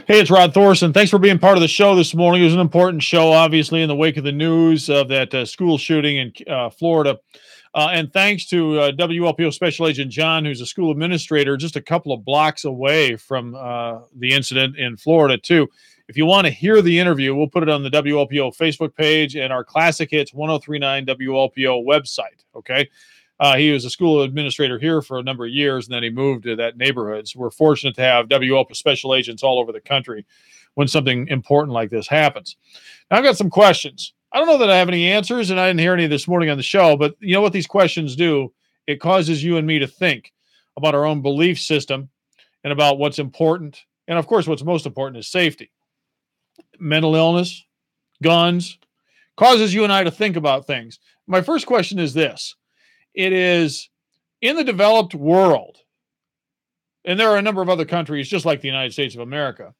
Hey, it's Rod Thorson. Thanks for being part of the show this morning. It was an important show, obviously, in the wake of the news of that school shooting in Florida. And thanks to WLPO Special Agent John, who's a school administrator just a couple of blocks away from the incident in Florida, too. If you want to hear the interview, we'll put it on the WLPO Facebook page and our Classic Hits 1039 WLPO website. Okay. He was a school administrator here for a number of years, and then he moved to that neighborhood. So we're fortunate to have WLPO special agents all over the country when something important like this happens. Now, I've got some questions. I don't know that I have any answers, and I didn't hear any this morning on the show, but you know what these questions do? It causes you and me to think about our own belief system and about what's important. And, of course, what's most important is safety. Mental illness, guns, causes you and I to think about things. My first question is this. It is in the developed world, and there are a number of other countries just like the United States of America.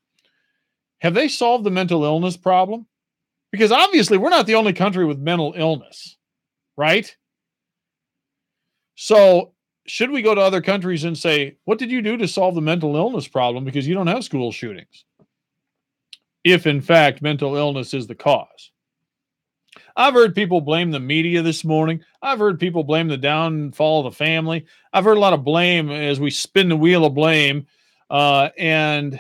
Have they solved the mental illness problem? Because obviously we're not the only country with mental illness, right? So should we go to other countries and say, what did you do to solve the mental illness problem? Because you don't have school shootings. If in fact mental illness is the cause. I've heard people blame the media this morning. I've heard people blame the downfall of the family. I've heard a lot of blame as we spin the wheel of blame. And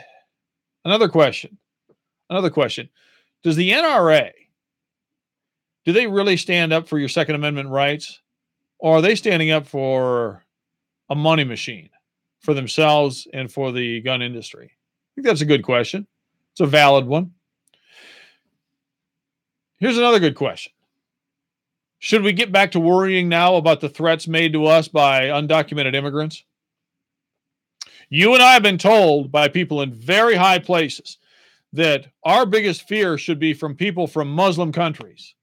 another question. Does the NRA, do they really stand up for your Second Amendment rights? Or are they standing up for a money machine for themselves and for the gun industry? I think that's a good question. It's a valid one. Here's another good question. Should we get back to worrying now about the threats made to us by undocumented immigrants? You and I have been told by people in very high places that our biggest fear should be from people from Muslim countries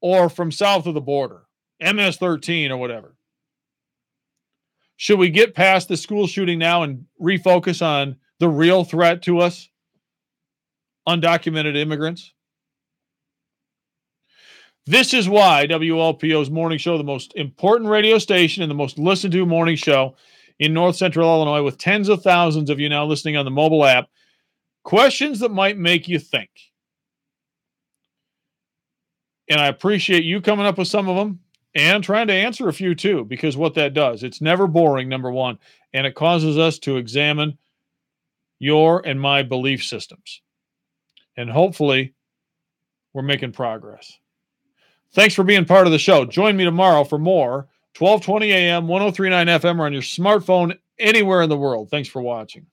or from south of the border, MS-13 or whatever. Should we get past the school shooting now and refocus on the real threat to us? Undocumented immigrants? This is why WLPO's morning show, the most important radio station and the most listened to morning show in North Central Illinois, with tens of thousands of you now listening on the mobile app. Questions that might make you think. And I appreciate you coming up with some of them and trying to answer a few too, because what that does, it's never boring, number one, and it causes us to examine your and my belief systems. And hopefully we're making progress. Thanks for being part of the show. Join me tomorrow for more 1220 a.m., 1039 FM, or on your smartphone anywhere in the world. Thanks for watching.